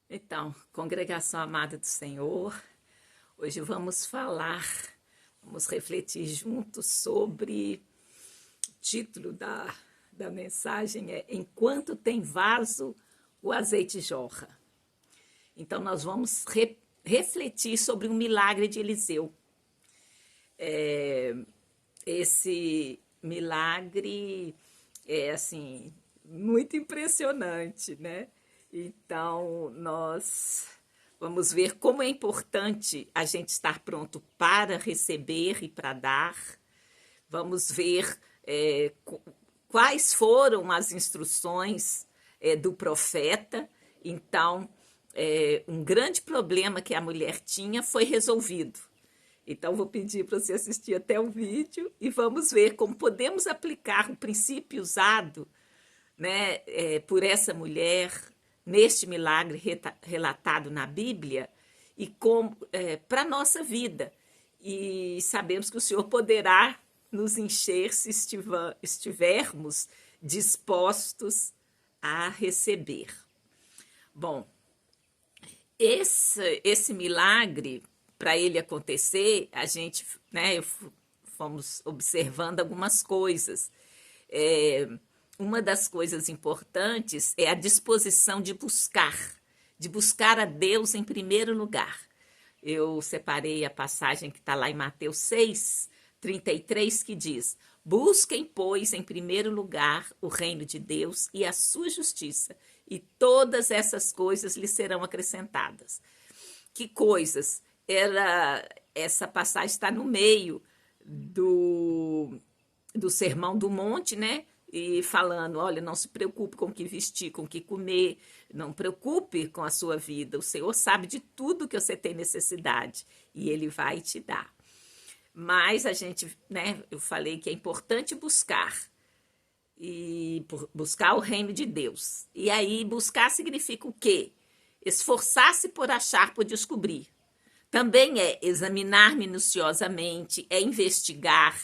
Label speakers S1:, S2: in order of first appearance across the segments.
S1: Então, congregação amada do Senhor, hoje vamos refletir juntos sobre o título da mensagem é Enquanto tem vaso, o azeite jorra. Então, nós vamos refletir sobre o milagre de Eliseu. Esse milagre é, assim, muito impressionante, né? Então, nós vamos ver como é importante a gente estar pronto para receber e para dar. Vamos ver quais foram as instruções do profeta. Então, um grande problema que a mulher tinha foi resolvido. Então, vou pedir para você assistir até o vídeo e vamos ver como podemos aplicar o princípio usado, né, por essa mulher neste milagre relatado na Bíblia e para a nossa vida. E sabemos que o Senhor poderá nos encher se estivermos dispostos a receber. Bom, esse milagre, para ele acontecer, a gente, né, fomos observando algumas coisas. Uma das coisas importantes é a disposição de buscar a Deus em primeiro lugar. Eu separei a passagem que está lá em Mateus 6:33, que diz: busquem, pois, em primeiro lugar o reino de Deus e a sua justiça, e todas essas coisas lhe serão acrescentadas. Que coisas? Essa passagem está no meio do Sermão do Monte, né? E falando, olha, não se preocupe com o que vestir, com o que comer, não preocupe com a sua vida. O Senhor sabe de tudo que você tem necessidade e Ele vai te dar. Mas a gente, né, eu falei que é importante buscar o reino de Deus. E aí buscar significa o quê? Esforçar-se por achar, por descobrir. Também é examinar minuciosamente, é investigar,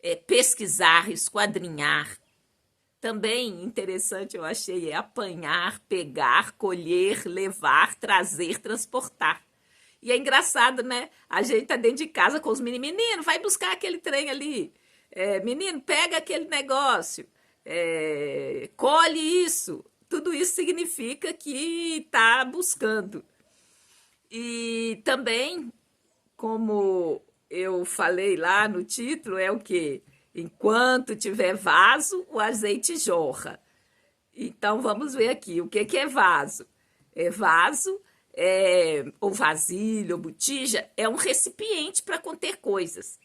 S1: é pesquisar, esquadrinhar. Também interessante, eu achei, é apanhar, pegar, colher, levar, trazer, transportar. E é engraçado, né? A gente tá dentro de casa com os meninos. Menino, vai buscar aquele trem ali. Menino, pega aquele negócio. Colhe isso. Tudo isso significa que está buscando. E também, como eu falei lá no título, é o quê? Enquanto tiver vaso, o azeite jorra. Então, vamos ver aqui. O que é vaso? Vaso, ou vasilha, ou botija, é um recipiente para conter coisas.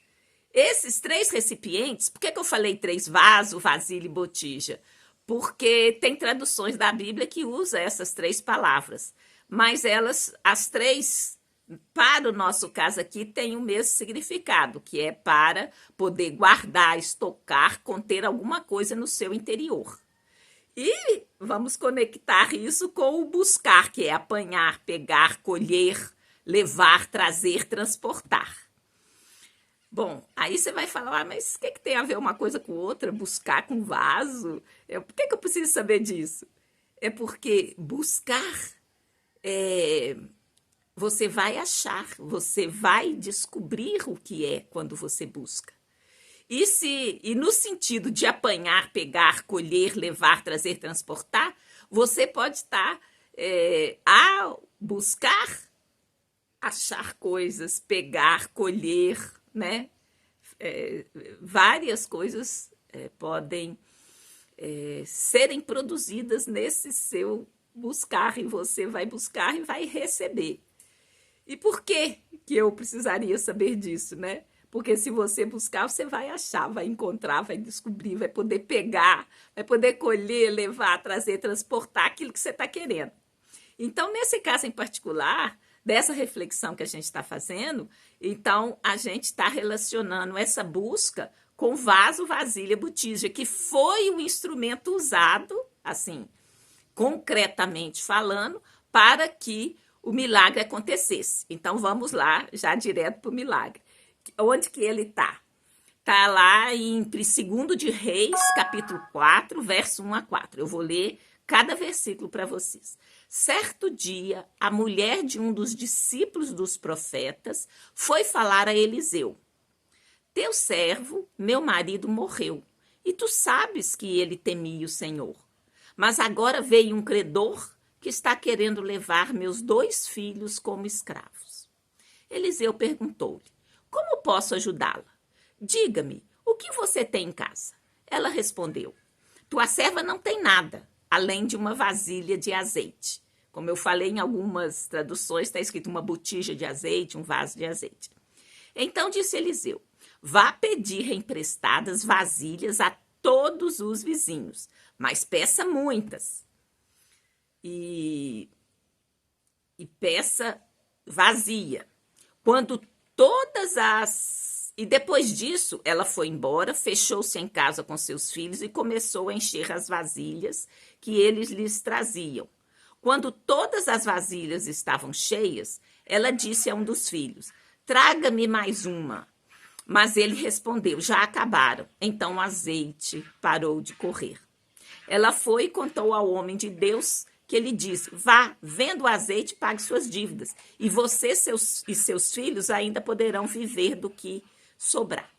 S1: Esses três recipientes, por que eu falei três? Vaso, vasilha e botija? Porque tem traduções da Bíblia que usam essas três palavras. Mas as três, para o nosso caso aqui, têm o mesmo significado, que é para poder guardar, estocar, conter alguma coisa no seu interior. E vamos conectar isso com o buscar, que é apanhar, pegar, colher, levar, trazer, transportar. Bom, aí você vai falar, mas o que tem a ver uma coisa com outra? Buscar com vaso? Por que eu preciso saber disso? É porque buscar, você vai achar, você vai descobrir o que é quando você busca. E no sentido de apanhar, pegar, colher, levar, trazer, transportar, você pode estar a buscar, achar coisas, pegar, colher, né? Várias coisas podem serem produzidas nesse seu buscar, e você vai buscar e vai receber. E por que eu precisaria saber disso, né? Porque se você buscar, você vai achar, vai encontrar, vai descobrir, vai poder pegar, vai poder colher, levar, trazer, transportar aquilo que você está querendo. Então, nesse caso em particular, dessa reflexão que a gente está fazendo, então a gente está relacionando essa busca com vaso, vasilha, botija, que foi um instrumento usado, assim, concretamente falando, para que o milagre acontecesse. Então, vamos lá, já direto para o milagre. Onde que ele está? Está lá em 2 de Reis, capítulo 4, verso 1 a 4. Eu vou ler cada versículo para vocês. Certo dia, a mulher de um dos discípulos dos profetas foi falar a Eliseu: teu servo, meu marido, morreu, e tu sabes que ele temia o Senhor. Mas agora veio um credor que está querendo levar meus 2 filhos como escravos. Eliseu perguntou-lhe: como posso ajudá-la? Diga-me, o que você tem em casa? Ela respondeu: tua serva não tem nada, além de uma vasilha de azeite. Como eu falei, em algumas traduções está escrito uma botija de azeite, um vaso de azeite. Então disse Eliseu: vá pedir emprestadas vasilhas a todos os vizinhos, mas peça muitas. E peça vazia. Quando todas as... E depois disso, ela foi embora, fechou-se em casa com seus filhos e começou a encher as vasilhas que eles lhes traziam. Quando todas as vasilhas estavam cheias, ela disse a um dos filhos: traga-me mais uma. Mas ele respondeu: já acabaram. Então o azeite parou de correr. Ela foi e contou ao homem de Deus, que ele disse: vá, venda o azeite e pague suas dívidas, e você e seus filhos ainda poderão viver do que sobrar.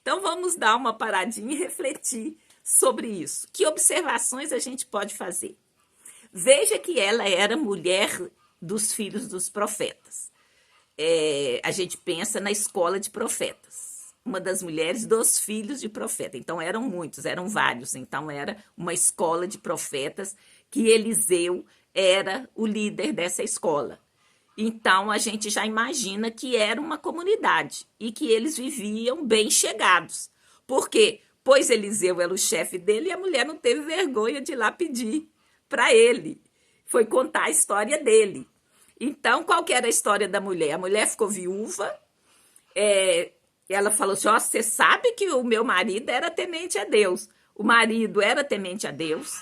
S1: Então vamos dar uma paradinha e refletir sobre isso. Que observações a gente pode fazer? Veja que ela era mulher dos filhos dos profetas. A gente pensa na escola de profetas. Uma das mulheres dos filhos de profeta. Então eram muitos, eram vários. Então era uma escola de profetas que Eliseu era o líder dessa escola. Então a gente já imagina que era uma comunidade e que eles viviam bem chegados. Por quê? Pois Eliseu era o chefe dele e a mulher não teve vergonha de ir lá pedir para ele. Foi contar a história dele. Então, qual que era a história da mulher? A mulher ficou viúva, ela falou assim: ó, você sabe que o meu marido era temente a Deus. O marido era temente a Deus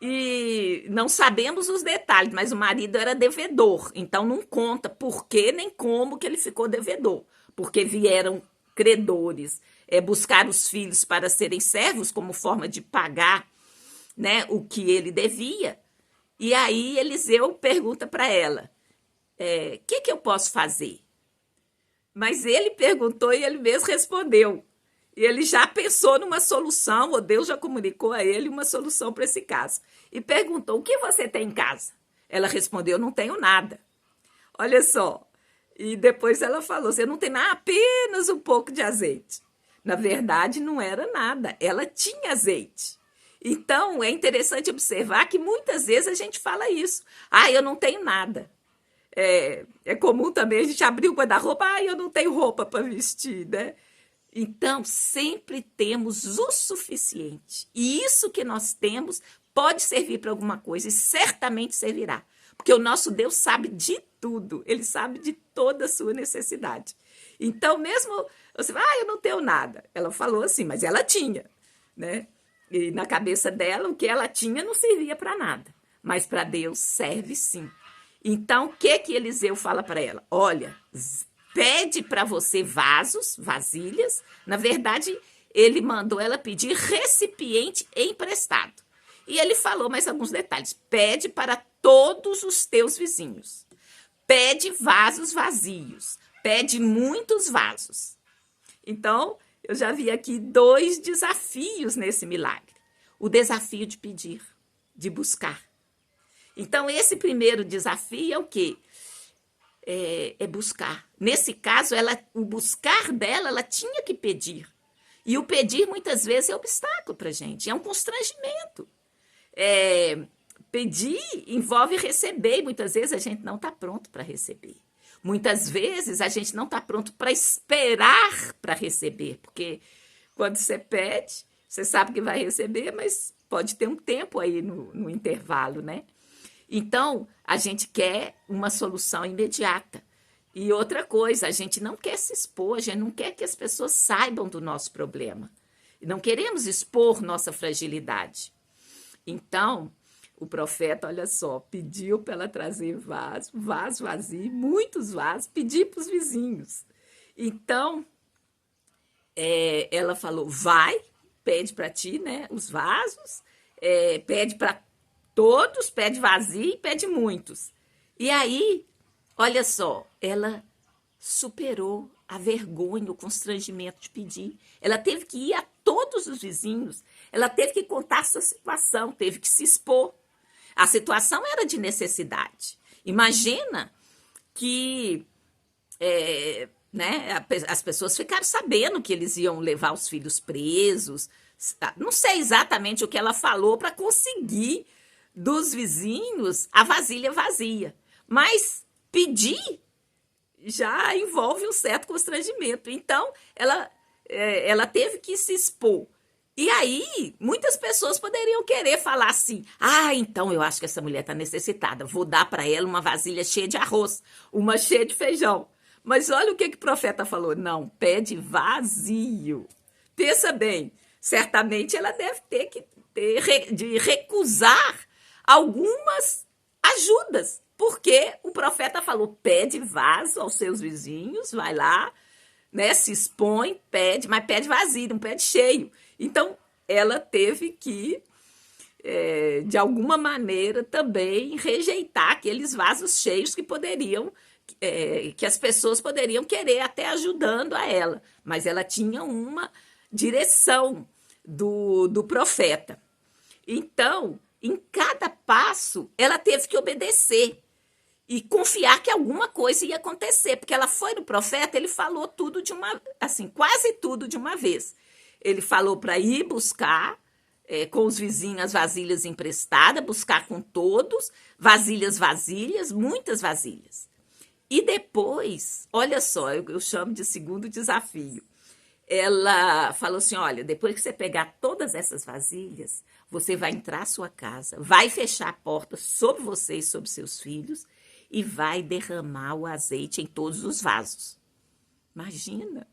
S1: e não sabemos os detalhes, mas o marido era devedor. Então, não conta por que nem como que ele ficou devedor. Porque vieram credores buscar os filhos para serem servos como forma de pagar, né, o que ele devia. E aí Eliseu pergunta para ela: que eu posso fazer? Mas ele perguntou e ele mesmo respondeu. E ele já pensou numa solução, ou Deus já comunicou a ele uma solução para esse caso. E perguntou: o que você tem em casa? Ela respondeu: não tenho nada. Olha só. E depois ela falou: você não tem nada, apenas um pouco de azeite. Na verdade, não era nada. Ela tinha azeite. Então, é interessante observar que muitas vezes a gente fala isso. Ah, eu não tenho nada. É comum também a gente abrir o guarda-roupa: ah, eu não tenho roupa para vestir, né? Então, sempre temos o suficiente. E isso que nós temos pode servir para alguma coisa e certamente servirá. Porque o nosso Deus sabe de tudo. Ele sabe de toda a sua necessidade. Então, mesmo você fala: ah, eu não tenho nada. Ela falou assim, mas ela tinha, né? E na cabeça dela, o que ela tinha não servia para nada. Mas para Deus serve sim. Então, o que Eliseu fala para ela? Olha, pede para você vasos, vasilhas. Na verdade, ele mandou ela pedir recipiente emprestado. E ele falou mais alguns detalhes. Pede para todos os teus vizinhos. Pede vasos vazios. Pede muitos vasos. Então, eu já vi aqui 2 desafios nesse milagre. O desafio de pedir, de buscar. Então, esse primeiro desafio é o quê? É buscar. Nesse caso, o buscar dela, ela tinha que pedir. E o pedir, muitas vezes, é obstáculo para a gente. É um constrangimento. Pedir envolve receber. E muitas vezes, a gente não está pronto para receber. Muitas vezes, a gente não está pronto para esperar para receber. Porque quando você pede, você sabe que vai receber, mas pode ter um tempo aí no intervalo, né? Então, a gente quer uma solução imediata. E outra coisa, a gente não quer se expor, a gente não quer que as pessoas saibam do nosso problema. Não queremos expor nossa fragilidade. Então, o profeta, olha só, pediu para ela trazer vaso vazio, muitos vasos, pedir para os vizinhos. Então, ela falou: vai, pede para ti, né, os vasos, pede para todos, pede vazio e pede muitos. E aí, olha só, ela superou a vergonha, o constrangimento de pedir. Ela teve que ir a todos os vizinhos, ela teve que contar a sua situação, teve que se expor. A situação era de necessidade. Imagina que né, as pessoas ficaram sabendo que eles iam levar os filhos presos. Não sei exatamente o que ela falou para conseguir dos vizinhos a vasilha vazia. Mas pedir já envolve um certo constrangimento. Então, ela teve que se expor. E aí, muitas pessoas poderiam querer falar assim: ah, então eu acho que essa mulher está necessitada, vou dar para ela uma vasilha cheia de arroz, uma cheia de feijão. Mas olha o que o profeta falou: não, pede vazio. Pensa bem, certamente ela deve ter de recusar algumas ajudas, porque o profeta falou: pede vaso aos seus vizinhos, vai lá, né, se expõe, pede, mas pede vazio, não pede cheio. Então, ela teve que, de alguma maneira, também rejeitar aqueles vasos cheios que poderiam, que as pessoas poderiam querer, até ajudando a ela. Mas ela tinha uma direção do profeta. Então, em cada passo, ela teve que obedecer e confiar que alguma coisa ia acontecer, porque ela foi no profeta, ele falou tudo quase tudo de uma vez. Ele falou para ir buscar com os vizinhos as vasilhas emprestadas, buscar com todos, vasilhas, muitas vasilhas. E depois, olha só, eu chamo de segundo desafio. Ela falou assim: olha, depois que você pegar todas essas vasilhas, você vai entrar à sua casa, vai fechar a porta sobre você e sobre seus filhos e vai derramar o azeite em todos os vasos. Imagina!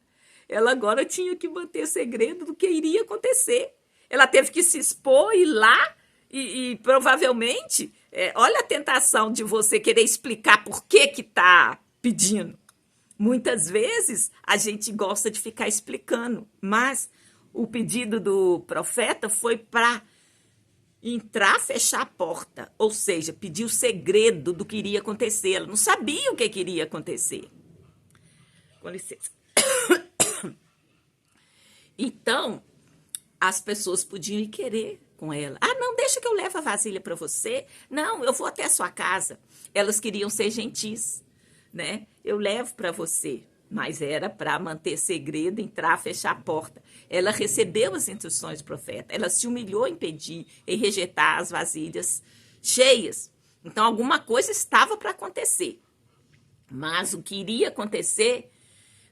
S1: Ela agora tinha que manter segredo do que iria acontecer. Ela teve que se expor, ir lá e provavelmente, olha a tentação de você querer explicar por que está pedindo. Muitas vezes a gente gosta de ficar explicando, mas o pedido do profeta foi para entrar, fechar a porta, ou seja, pedir o segredo do que iria acontecer. Ela não sabia o que iria acontecer. Com licença. Então, as pessoas podiam ir querer com ela. Ah, não, deixa que eu levo a vasilha para você. Não, eu vou até a sua casa. Elas queriam ser gentis, né? Eu levo para você. Mas era para manter segredo, entrar, fechar a porta. Ela recebeu as instruções do profeta. Ela se humilhou em pedir, em rejeitar as vasilhas cheias. Então, alguma coisa estava para acontecer. Mas o que iria acontecer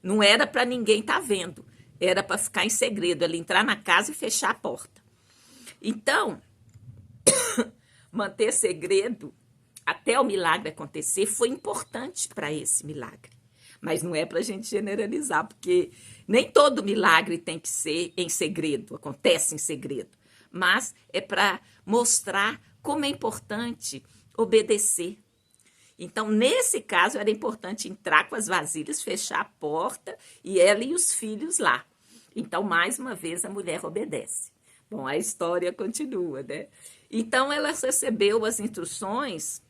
S1: não era para ninguém estar vendo. Era para ficar em segredo, ela entrar na casa e fechar a porta. Então, manter segredo até o milagre acontecer foi importante para esse milagre. Mas não é para a gente generalizar, porque nem todo milagre tem que ser em segredo, acontece em segredo. Mas é para mostrar como é importante obedecer. Então, nesse caso, era importante entrar com as vasilhas, fechar a porta e ela e os filhos lá. Então, mais uma vez, a mulher obedece. Bom, a história continua, né? Então, ela recebeu as instruções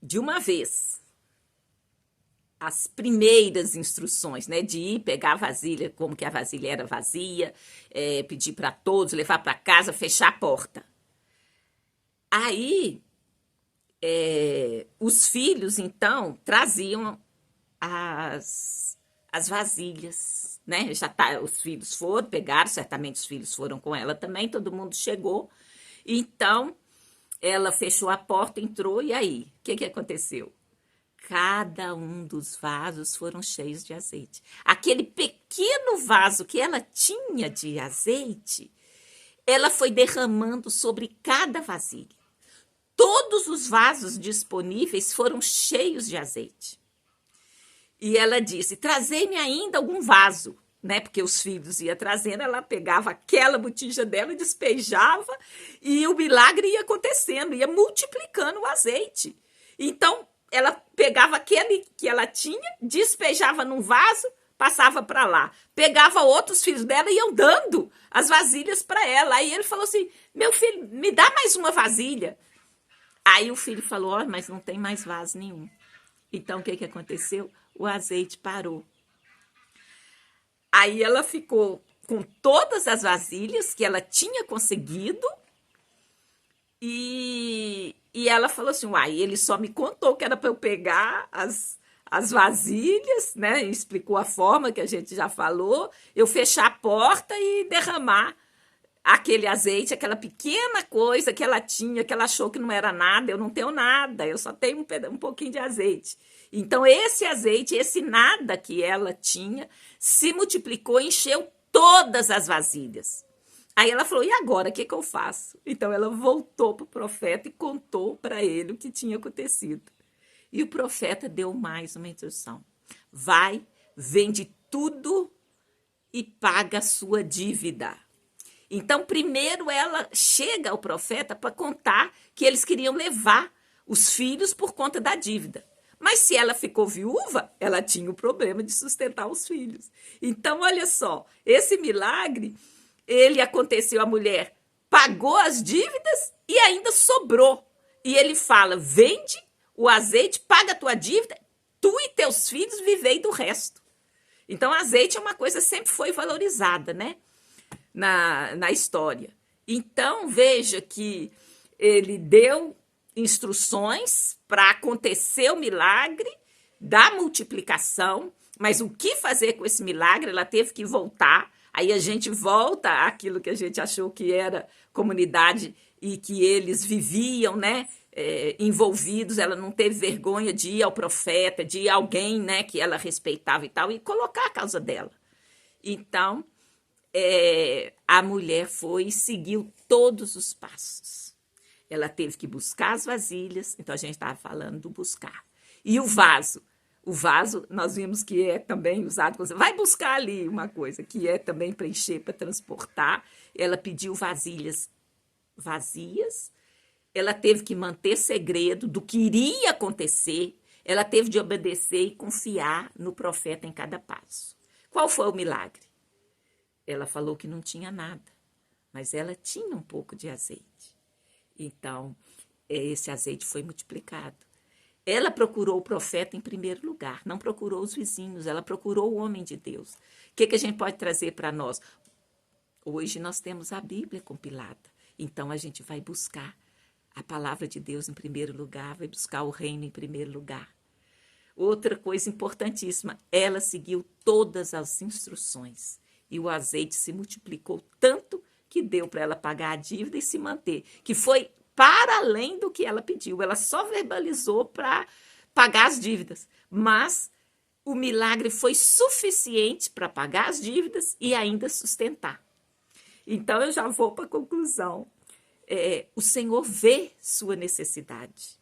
S1: de uma vez. As primeiras instruções, né? De ir pegar a vasilha, como que a vasilha era vazia, pedir para todos, levar para casa, fechar a porta. Aí, os filhos, então, traziam as vasilhas, né? Os filhos foram, pegaram, certamente os filhos foram com ela também, todo mundo chegou. Então, ela fechou a porta, entrou, e aí? O que aconteceu? Cada um dos vasos foram cheios de azeite. Aquele pequeno vaso que ela tinha de azeite, ela foi derramando sobre cada vasilha. Todos os vasos disponíveis foram cheios de azeite. E ela disse: trazei-me ainda algum vaso, né? Porque os filhos iam trazendo, ela pegava aquela botija dela, despejava, e o milagre ia acontecendo, ia multiplicando o azeite. Então, ela pegava aquele que ela tinha, despejava num vaso, passava para lá. Pegava outros filhos dela e iam dando as vasilhas para ela. Aí ele falou assim, meu filho, me dá mais uma vasilha. Aí o filho falou, ó, mas não tem mais vaso nenhum. Então, o que aconteceu? O azeite parou. Aí ela ficou com todas as vasilhas que ela tinha conseguido e ela falou assim, uai, ele só me contou que era para eu pegar as vasilhas, né? Explicou a forma que a gente já falou, eu fechar a porta e derramar aquele azeite, aquela pequena coisa que ela tinha, que ela achou que não era nada. Eu não tenho nada, eu só tenho um pouquinho de azeite. Então, esse azeite, esse nada que ela tinha, se multiplicou, encheu todas as vasilhas. Aí ela falou, e agora, o que eu faço? Então, ela voltou para o profeta e contou para ele o que tinha acontecido. E o profeta deu mais uma instrução. Vai, vende tudo e paga a sua dívida. Então, primeiro ela chega ao profeta para contar que eles queriam levar os filhos por conta da dívida. Mas se ela ficou viúva, ela tinha o problema de sustentar os filhos. Então, olha só, esse milagre, ele aconteceu, a mulher pagou as dívidas e ainda sobrou. E ele fala, vende o azeite, paga a tua dívida, tu e teus filhos vivei do resto. Então, azeite é uma coisa que sempre foi valorizada, né? Na história. Então, veja que ele deu instruções para acontecer o milagre da multiplicação, mas o que fazer com esse milagre? Ela teve que voltar. Aí a gente volta àquilo que a gente achou que era comunidade e que eles viviam, né? Envolvidos. Ela não teve vergonha de ir ao profeta, de ir a alguém, né, que ela respeitava e tal, e colocar a causa dela. Então, a mulher foi e seguiu todos os passos. Ela teve que buscar as vasilhas, então a gente estava falando do buscar. E o vaso nós vimos que é também usado, vai buscar ali uma coisa, que é também para encher, para transportar. Ela pediu vasilhas vazias, ela teve que manter segredo do que iria acontecer, ela teve de obedecer e confiar no profeta em cada passo. Qual foi o milagre? Ela falou que não tinha nada, mas ela tinha um pouco de azeite. Então, esse azeite foi multiplicado. Ela procurou o profeta em primeiro lugar, não procurou os vizinhos, ela procurou o homem de Deus. O que a gente pode trazer para nós? Hoje nós temos a Bíblia compilada, então a gente vai buscar a palavra de Deus em primeiro lugar, vai buscar o reino em primeiro lugar. Outra coisa importantíssima, ela seguiu todas as instruções. E o azeite se multiplicou tanto que deu para ela pagar a dívida e se manter. Que foi para além do que ela pediu. Ela só verbalizou para pagar as dívidas. Mas o milagre foi suficiente para pagar as dívidas e ainda sustentar. Então, eu já vou para a conclusão. O Senhor vê sua necessidade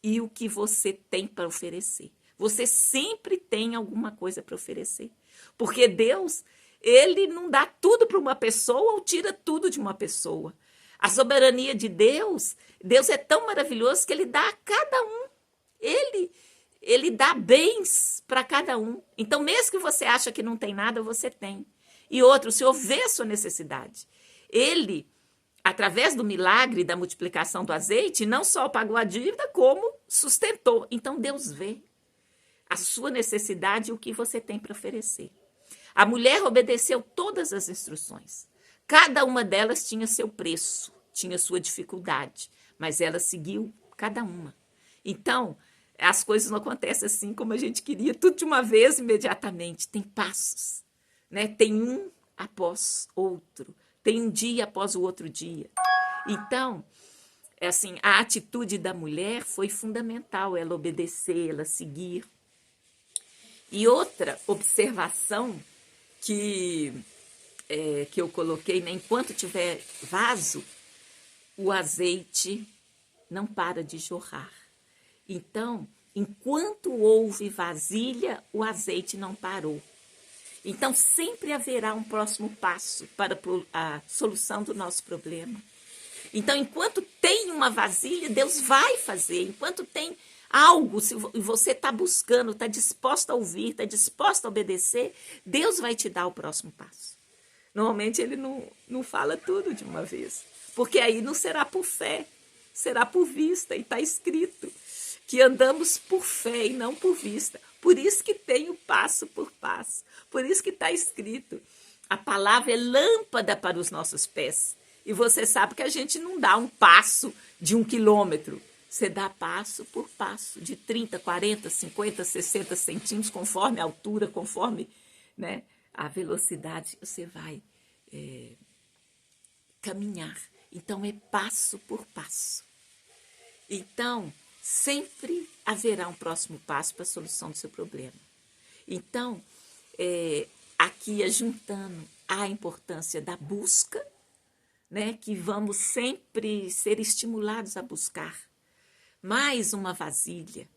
S1: e o que você tem para oferecer. Você sempre tem alguma coisa para oferecer. Porque Deus, ele não dá tudo para uma pessoa ou tira tudo de uma pessoa. A soberania de Deus, Deus é tão maravilhoso que ele dá a cada um. Ele dá bens para cada um. Então, mesmo que você acha que não tem nada, você tem. E outro, o Senhor vê a sua necessidade. Ele, através do milagre da multiplicação do azeite, não só pagou a dívida, como sustentou. Então, Deus vê a sua necessidade e o que você tem para oferecer. A mulher obedeceu todas as instruções. Cada uma delas tinha seu preço, tinha sua dificuldade, mas ela seguiu cada uma. Então, as coisas não acontecem assim como a gente queria, tudo de uma vez, imediatamente. Tem passos, né? Tem um após outro, tem um dia após o outro dia. Então, assim, a atitude da mulher foi fundamental, ela obedecer, ela seguir. E outra observação que eu coloquei, né? Enquanto tiver vaso, o azeite não para de jorrar. Então, enquanto houve vasilha, o azeite não parou. Então, sempre haverá um próximo passo para a solução do nosso problema. Então, enquanto tem uma vasilha, Deus vai fazer. Enquanto tem algo, se você está buscando, está disposto a ouvir, está disposto a obedecer, Deus vai te dar o próximo passo. Normalmente ele não fala tudo de uma vez, porque aí não será por fé, será por vista, e está escrito que andamos por fé e não por vista. Por isso que tem o passo por passo, por isso que está escrito. A palavra é lâmpada para os nossos pés. E você sabe que a gente não dá um passo de 1 quilômetro. Você dá passo por passo, de 30, 40, 50, 60 centímetros, conforme a altura, conforme, né, a velocidade, você vai caminhar. Então, é passo por passo. Então, sempre haverá um próximo passo para a solução do seu problema. Então, aqui juntando a importância da busca, né, que vamos sempre ser estimulados a buscar mais uma vasilha,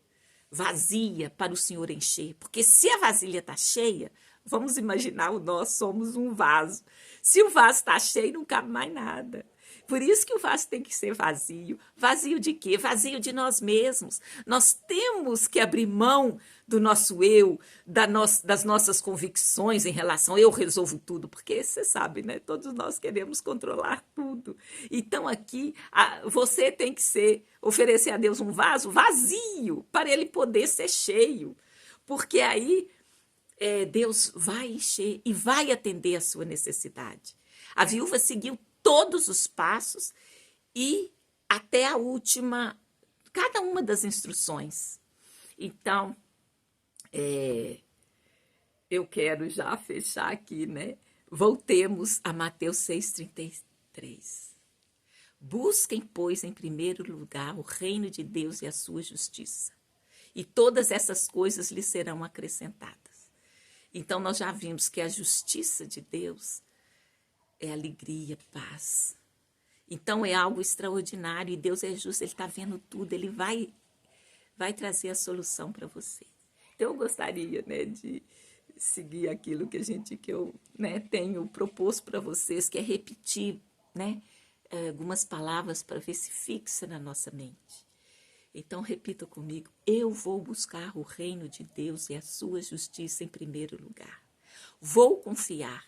S1: vazia para o Senhor encher. Porque se a vasilha está cheia, vamos imaginar, nós somos um vaso. Se o vaso está cheio, não cabe mais nada. Por isso que o vaso tem que ser vazio. Vazio de quê? Vazio de nós mesmos. Nós temos que abrir mão do nosso eu, das nossas convicções em relação eu resolvo tudo, porque você sabe, né? Todos nós queremos controlar tudo. Então aqui você tem que oferecer a Deus um vaso vazio para ele poder ser cheio, porque aí Deus vai encher e vai atender a sua necessidade. A viúva seguiu todos os passos e até a última, cada uma das instruções. Então, eu quero já fechar aqui, né? Voltemos a Mateus 6,33. Busquem, pois, em primeiro lugar o reino de Deus e a sua justiça, e todas essas coisas lhes serão acrescentadas. Então, nós já vimos que a justiça de Deus é alegria, paz. Então, é algo extraordinário e Deus é justo, Ele está vendo tudo, Ele vai trazer a solução para você. Então, eu gostaria, né, de seguir aquilo que eu tenho proposto para vocês, que é repetir, né, algumas palavras para ver se fixa na nossa mente. Então, repita comigo: eu vou buscar o reino de Deus e a sua justiça em primeiro lugar. Vou confiar.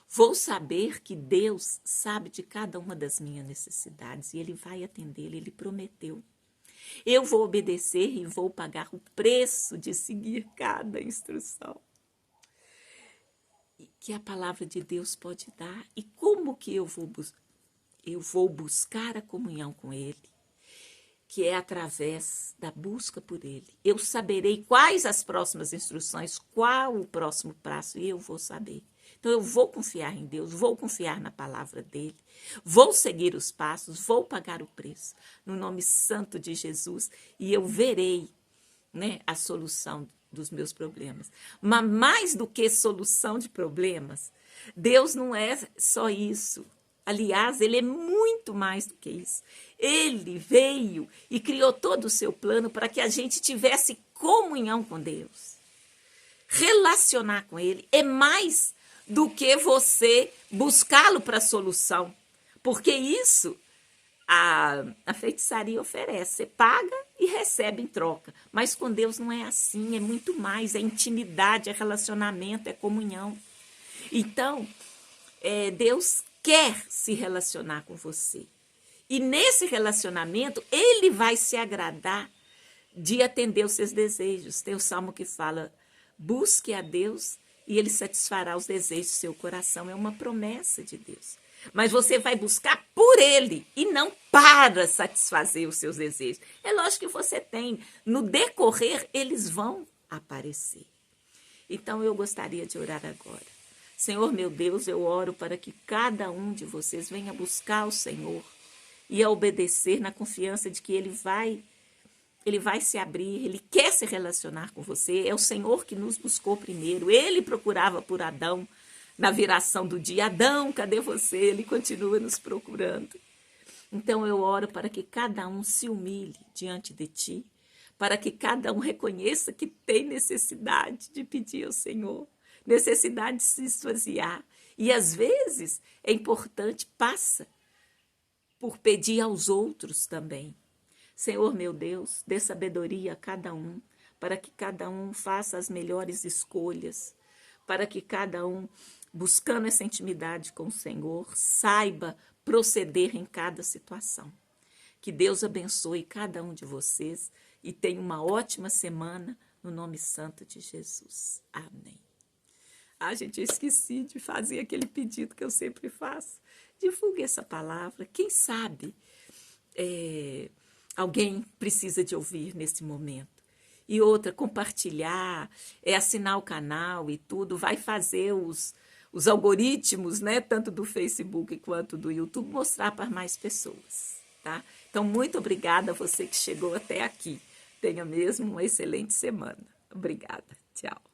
S1: Vou saber que Deus sabe de cada uma das minhas necessidades e Ele vai atender, Ele prometeu. Eu vou obedecer e vou pagar o preço de seguir cada instrução que a palavra de Deus pode dar. E como que eu vou buscar a comunhão com Ele? Que é através da busca por Ele. Eu saberei quais as próximas instruções, qual o próximo passo, e eu vou saber. Então, eu vou confiar em Deus, vou confiar na palavra dEle, vou seguir os passos, vou pagar o preço, no nome santo de Jesus, e eu verei, né, a solução dos meus problemas. Mas mais do que solução de problemas, Deus não é só isso. Aliás, Ele é muito mais do que isso. Ele veio e criou todo o seu plano para que a gente tivesse comunhão com Deus. Relacionar com Ele é mais do que você buscá-lo para a solução. Porque isso a feitiçaria oferece. Você paga e recebe em troca. Mas com Deus não é assim, é muito mais. É intimidade, é relacionamento, é comunhão. Então, Deus quer se relacionar com você. E nesse relacionamento, Ele vai se agradar de atender os seus desejos. Tem o Salmo que fala: busque a Deus e Ele satisfará os desejos do seu coração. É uma promessa de Deus. Mas você vai buscar por Ele e não para satisfazer os seus desejos. É lógico que você tem. No decorrer, eles vão aparecer. Então, eu gostaria de orar agora. Senhor, meu Deus, eu oro para que cada um de vocês venha buscar o Senhor e a obedecer na confiança de que Ele vai se abrir, Ele quer se relacionar com você. É o Senhor que nos buscou primeiro. Ele procurava por Adão na viração do dia. Adão, cadê você? Ele continua nos procurando. Então eu oro para que cada um se humilhe diante de Ti, para que cada um reconheça que tem necessidade de pedir ao Senhor, necessidade de se esvaziar. E às vezes é importante, passa por pedir aos outros também. Senhor meu Deus, dê sabedoria a cada um, para que cada um faça as melhores escolhas, para que cada um, buscando essa intimidade com o Senhor, saiba proceder em cada situação. Que Deus abençoe cada um de vocês e tenha uma ótima semana no nome santo de Jesus. Amém. Gente, eu esqueci de fazer aquele pedido que eu sempre faço. Divulgue essa palavra. Quem sabe alguém precisa de ouvir nesse momento. E outra, compartilhar, assinar o canal e tudo, vai fazer os algoritmos, né, tanto do Facebook quanto do YouTube, mostrar para mais pessoas, tá? Então, muito obrigada a você que chegou até aqui. Tenha mesmo uma excelente semana. Obrigada. Tchau.